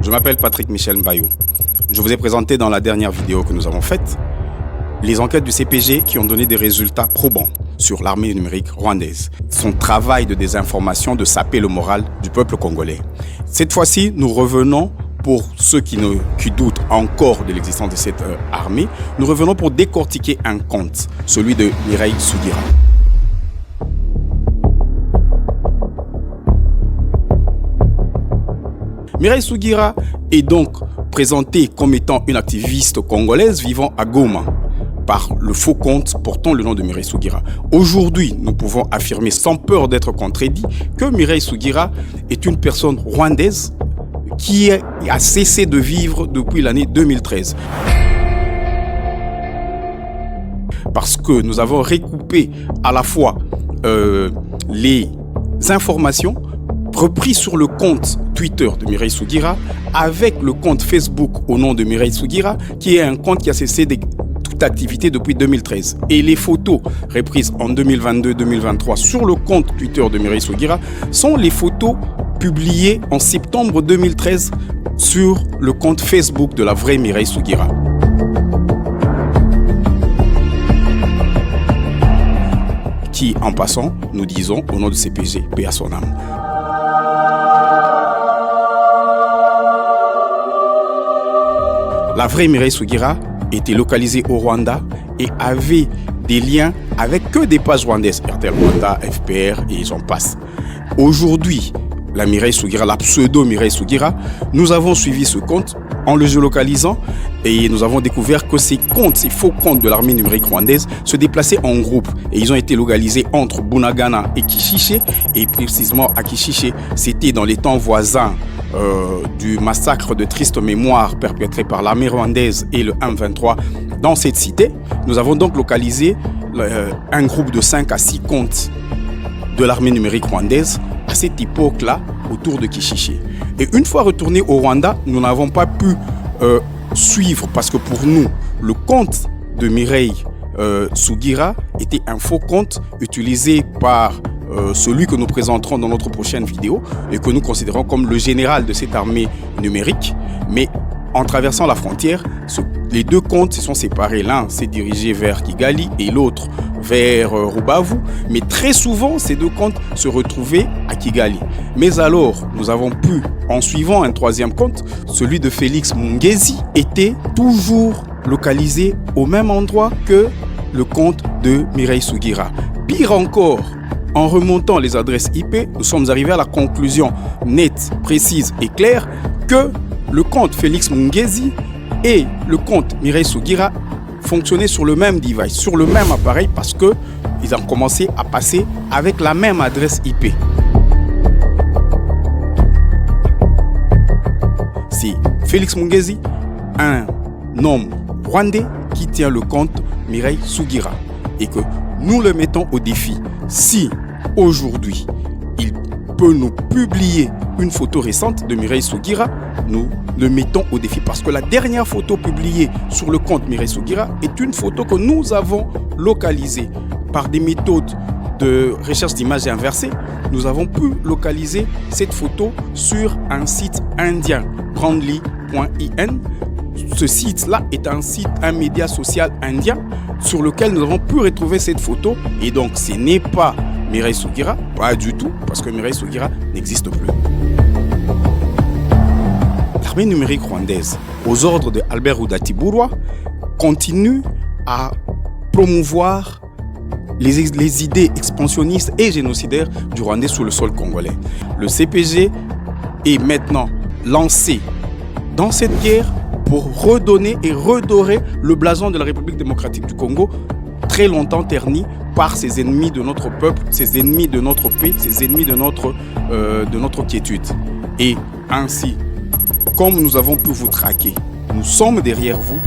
Je m'appelle Patrick Michel Mbayo. Je vous ai présenté dans la dernière vidéo que nous avons faite les enquêtes du CPG qui ont donné des résultats probants sur l'armée numérique rwandaise. Son travail de désinformation, de saper le moral du peuple congolais. Cette fois-ci, nous revenons pour ceux qui doutent encore de l'existence de cette armée. Nous revenons pour décortiquer un compte, celui de Mireille Sugira. Mireille Sugira est donc présentée comme étant une activiste congolaise vivant à Goma par le faux compte portant le nom de Mireille Sugira. Aujourd'hui, nous pouvons affirmer sans peur d'être contredit que Mireille Sugira est une personne rwandaise qui a cessé de vivre depuis l'année 2013. Parce que nous avons recoupé à la fois les informations reprises sur le compte Twitter de Mireille Sugira avec le compte Facebook au nom de Mireille Sugira, qui est un compte qui a cessé toute activité depuis 2013. Et les photos reprises en 2022-2023 sur le compte Twitter de Mireille Sugira sont les photos publiées en septembre 2013 sur le compte Facebook de la vraie Mireille Sugira. Qui, en passant, nous disons au nom de CPG, paix à son âme. La vraie Mireille Sugira était localisée au Rwanda et avait des liens avec que des pages rwandaises, RTL Rwanda, FPR et j'en passe. Aujourd'hui, la Mireille Sugira, la pseudo Mireille Sugira, nous avons suivi ce compte en le géolocalisant et nous avons découvert que ces comptes, ces faux comptes de l'armée numérique rwandaise se déplaçaient en groupe et ils ont été localisés entre Bunagana et Kishishe, et précisément à Kishishe, c'était dans les temps voisins du massacre de triste mémoire perpétré par l'armée rwandaise et le M23 dans cette cité. Nous avons donc localisé un groupe de 5 à 6 comptes de l'armée numérique rwandaise à cette époque-là autour de Kishishe. Et une fois retournés au Rwanda, nous n'avons pas pu suivre parce que pour nous, le compte de Mireille Sugira était un faux compte utilisé par celui que nous présenterons dans notre prochaine vidéo et que nous considérons comme le général de cette armée numérique. Mais en traversant la frontière, les deux comptes se sont séparés. L'un s'est dirigé vers Kigali et l'autre vers Rubavu. Mais très souvent, ces deux comptes se retrouvaient à Kigali. Mais alors, nous avons pu, en suivant un troisième compte, celui de Félix Mungezi, était toujours localisé au même endroit que le compte de Mireille Sugira. Pire encore, en remontant les adresses IP, nous sommes arrivés à la conclusion nette, précise et claire que le compte Félix Mungezi et le compte Mireille Sugira fonctionnaient sur le même device, sur le même appareil parce qu'ils ont commencé à passer avec la même adresse IP. C'est Félix Mungezi, un homme rwandais qui tient le compte Mireille Sugira et que nous le mettons au défi. Si aujourd'hui il peut nous publier une photo récente de Mireille Sugira, nous le mettons au défi parce que la dernière photo publiée sur le compte Mireille Sugira est une photo que nous avons localisée par des méthodes de recherche d'images inversées. Nous avons pu localiser cette photo sur un site indien, brandly.in. Ce site-là est un site, un média social indien sur lequel nous avons pu retrouver cette photo. Et donc, ce n'est pas Mireille Sugira, pas du tout, parce que Mireille Sugira n'existe plus. L'armée numérique rwandaise, aux ordres de Albert Rudatiburwa, continue à promouvoir les idées expansionnistes et génocidaires du Rwandais sur le sol congolais. Le CPG est maintenant lancé dans cette guerre pour redonner et redorer le blason de la République démocratique du Congo, très longtemps terni par ses ennemis de notre peuple, ses ennemis de notre paix, ses ennemis de notre quiétude. Et ainsi, comme nous avons pu vous traquer, nous sommes derrière vous.